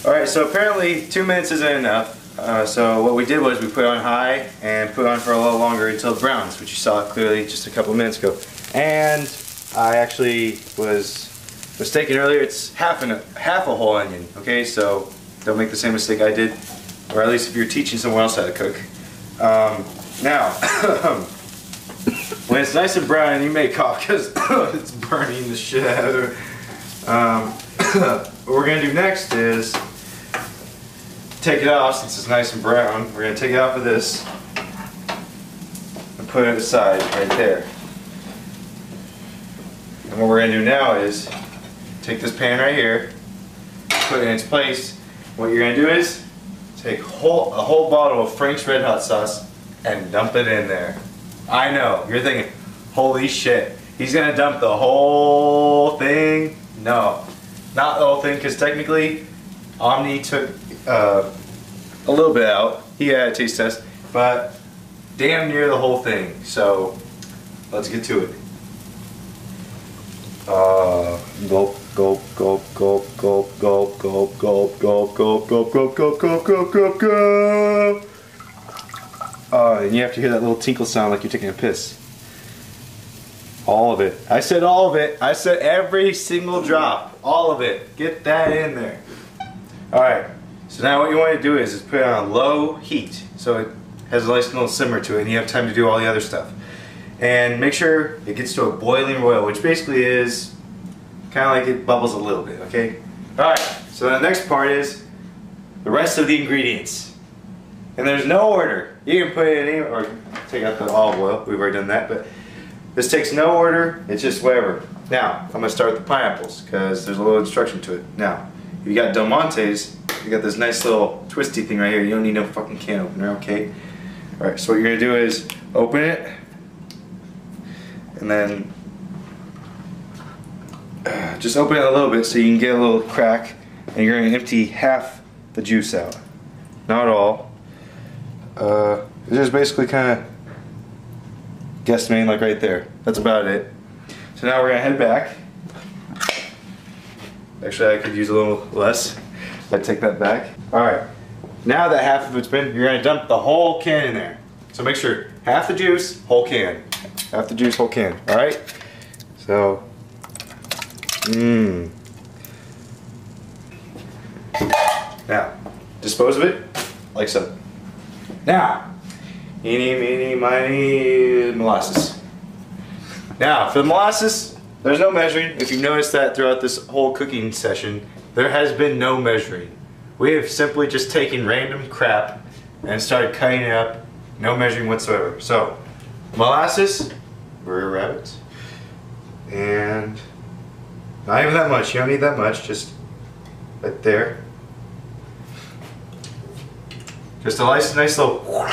Alright, so apparently 2 minutes isn't enough. So what we did was we put it on high and put it on for a little longer until it browns, which you saw clearly just a couple minutes ago. And I actually was mistaken earlier. It's half a whole onion. Okay, so don't make the same mistake I did, or at least if you're teaching someone else how to cook. Now, when it's nice and brown, and you may cough because it's burning the shit out of it. What we're gonna do next is take it off since it's nice and brown. We're gonna take it off of this and put it aside right there. And what we're gonna do now is take this pan right here, put it in its place. What you're gonna do is take a whole bottle of Frank's Red Hot sauce and dump it in there. I know, you're thinking, holy shit, he's gonna dump the whole thing? No, not the whole thing, because technically Omni took a little bit out. He had a taste test, but damn near the whole thing. So let's get to it. Gulp, gulp, gulp, gulp, gulp, gulp, gulp, gulp, gulp, gulp, gulp, gulp, gulp, gulp, gulp, gulp, gulp. And you have to hear that little tinkle sound like you're taking a piss. All of it. I said all of it. I said every single drop. All of it. Get that in there. Alright. So now what you want to do is put it on low heat. So it has a nice little simmer to it and you have time to do all the other stuff. And make sure it gets to a boiling boil, which basically is kind of like it bubbles a little bit, okay? Alright. So the next part is the rest of the ingredients. And there's no order. You can put it in or take out the olive oil. We've already done that, but this takes no order. It's just whatever. Now, I'm going to start with the pineapples because there's a little instruction to it. Now, if you got Del Monte's, you got this nice little twisty thing right here. You don't need no fucking can opener, okay? Alright, so what you're going to do is open it and then just open it a little bit so you can get a little crack, and you're going to empty half the juice out. Not all. It's just basically kind of guesstimating like right there. That's about it. So now we're going to head back. Actually, I could use a little less. I'd take that back. Alright, now that half of it's been, you're going to dump the whole can in there. So make sure half the juice, whole can. Half the juice, whole can. Alright? So, now, dispose of it like so. Now, eeny, meeny, miny, molasses. Now, for the molasses, there's no measuring. If you noticed that throughout this whole cooking session, there has been no measuring. We have simply just taken random crap and started cutting it up. No measuring whatsoever. So, molasses, we're rabbits, and not even that much. You don't need that much. Just right there. Just a nice little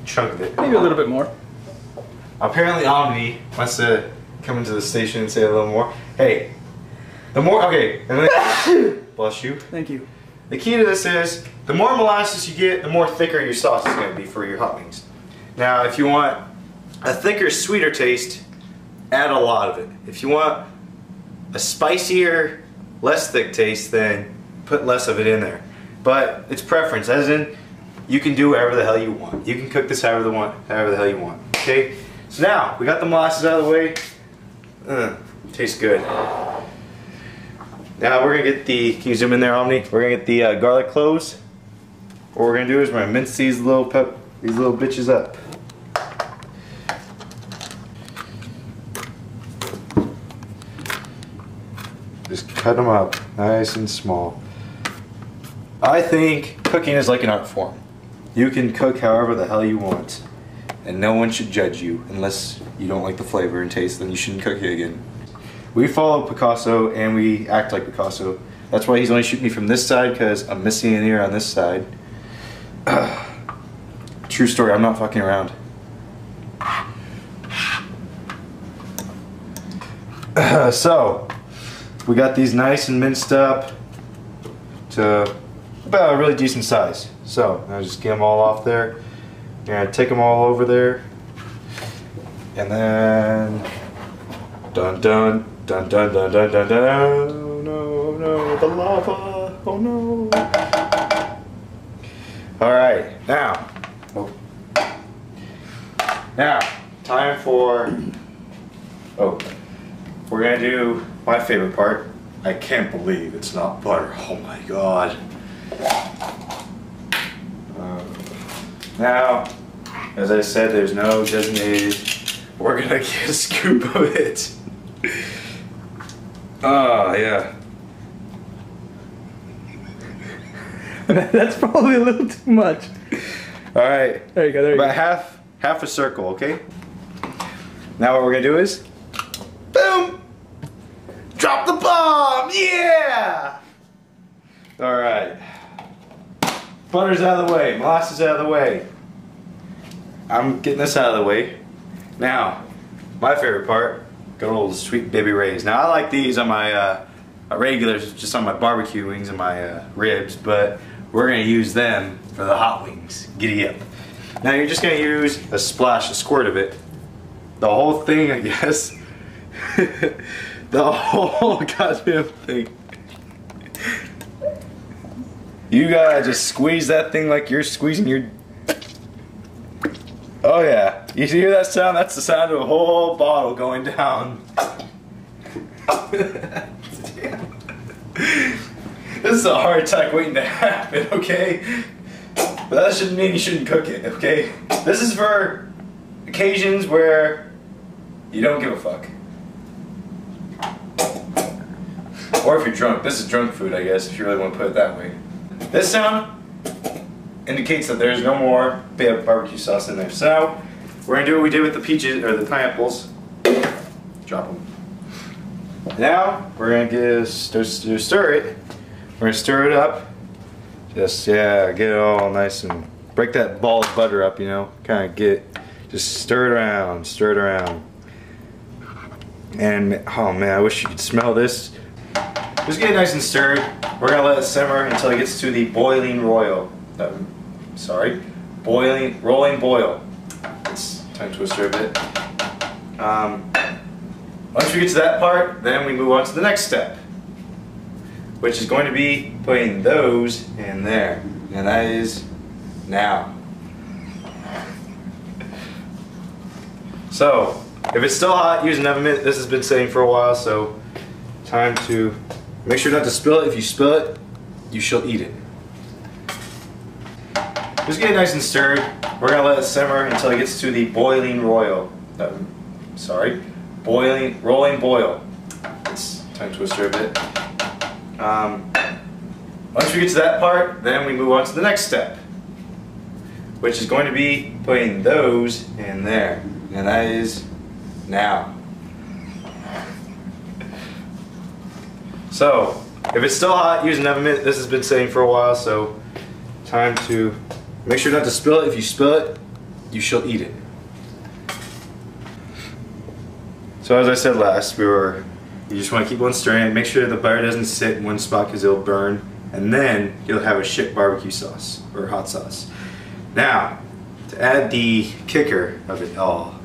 chunk of it. Maybe a little bit more. Apparently Omni wants to come into the station and say a little more. Hey, the more, okay, bless you. Thank you. The key to this is, the more molasses you get, the more thicker your sauce is going to be for your hot wings. Now, if you want a thicker, sweeter taste, add a lot of it. If you want a spicier, less thick taste, then put less of it in there. But it's preference, as in, you can do whatever the hell you want. You can cook this however the hell you want. Okay? So now, we got the molasses out of the way. Tastes good. Now we're gonna get the, can you zoom in there, Omni? We're gonna get the garlic cloves. What we're gonna do is we're gonna mince these little bitches up. Just cut them up, nice and small. I think cooking is like an art form. You can cook however the hell you want, and no one should judge you unless you don't like the flavor and taste. Then you shouldn't cook it again. We follow Picasso and we act like Picasso. That's why he's only shooting me from this side, because I'm missing an ear on this side. True story, I'm not fucking around. So, we got these nice and minced up to about a really decent size. So, now just get them all off there. You're gonna take them all over there. And then, dun dun. Dun dun dun dun dun dun. No, no, the lava. Oh no. Alright, now. Now, time for. Oh. We're gonna do my favorite part. I can't believe it's not butter. Oh my god. Now, as I said, there's no designated. We're gonna get a scoop of it. Oh, yeah. That's probably a little too much. Alright. There you go, there you go. About half a circle, okay? Now what we're gonna do is, boom! Drop the bomb! Yeah! Alright. Butter's out of the way, molasses out of the way. I'm getting this out of the way. Now, my favorite part, good old sweet baby rays. Now I like these on my regulars, just on my barbecue wings and my ribs, but we're gonna use them for the hot wings. Giddy up. Now you're just gonna use a splash, a squirt of it. The whole thing, I guess. The whole goddamn thing. You gotta just squeeze that thing like you're squeezing your... Oh yeah. You hear that sound? That's the sound of a whole bottle going down. This is a heart attack waiting to happen, okay? But that shouldn't mean you shouldn't cook it, okay? This is for occasions where you don't give a fuck. Or if you're drunk. This is drunk food, I guess, if you really want to put it that way. This sound indicates that there's no more barbecue sauce in there. So now, we're going to do what we did with the peaches, or the pineapples. Drop them. Now, we're going to stir it. We're going to stir it up. Just, yeah, get it all nice and break that ball of butter up, you know. Kind of just stir it around, stir it around. And, oh man, I wish you could smell this. Just get it nice and stirred. We're going to let it simmer until it gets to the boiling rolling boil. It's tongue twister a bit. Once we get to that part, then we move on to the next step, which is going to be putting those in there. And that is now. So, if it's still hot, use an oven mitt. This has been sitting for a while, so time to make sure not to spill it. If you spill it, you shall eat it. Just get it nice and stirred. We're going to let it simmer until it gets to the boiling rolling boil. It's tongue twister a bit. Once we get to that part, then we move on to the next step, which is going to be putting those in there. And that is now. So, if it's still hot, use an oven mitt. This has been sitting for a while, so time to make sure not to spill it. If you spill it, you shall eat it. So as I said last, you just want to keep on stirring. Make sure the butter doesn't sit in one spot because it'll burn, and then you'll have a shit barbecue sauce or hot sauce. Now, to add the kicker of it all,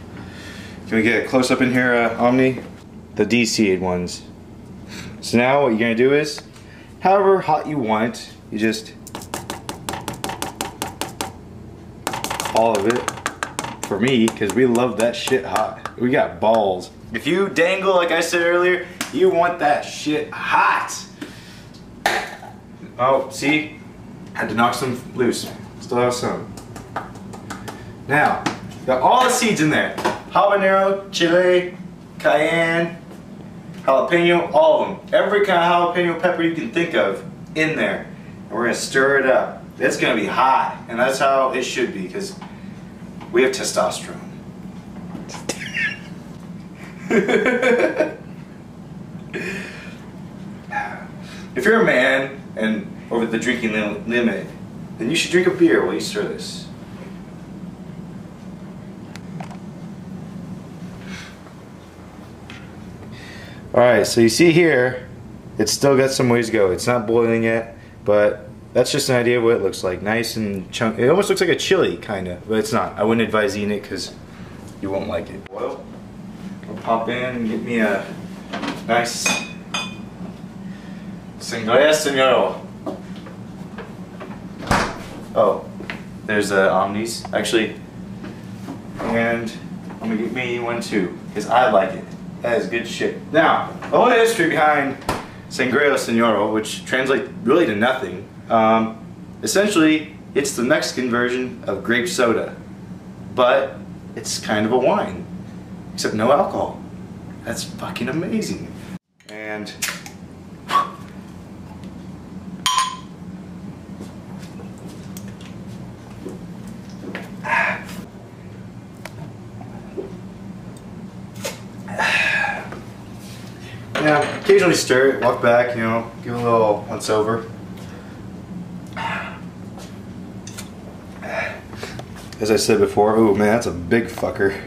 can we get a close up in here, Omni? The de-seeded ones. So now what you're going to do is, however hot you want it, you just, all of it, for me, because we love that shit hot. We got balls. If you dangle, like I said earlier, you want that shit hot. Oh, see? Had to knock some loose. Still have some. Now, got all the seeds in there. Habanero, chile, cayenne, jalapeno, all of them. Every kind of jalapeno pepper you can think of in there. And we're going to stir it up. It's going to be hot. And that's how it should be, because we have testosterone. If you're a man and over the drinking limit, then you should drink a beer while you stir this. Alright, so you see here, it's still got some ways to go. It's not boiling yet, but that's just an idea of what it looks like. Nice and chunky. It almost looks like a chili, kind of, but it's not. I wouldn't advise eating it because you won't like it. Well, I'll pop in and get me a nice Sangria Señor. There's Omnis, actually. And I'm gonna get me one too, because I like it. That is good shit. Now, a little history behind Sangria Señora, which translates really to nothing. Essentially, it's the Mexican version of grape soda, but it's kind of a wine, except no alcohol. That's fucking amazing. And yeah, occasionally stir it, walk back, you know, give it a little once over. As I said before, ooh man, that's a big fucker.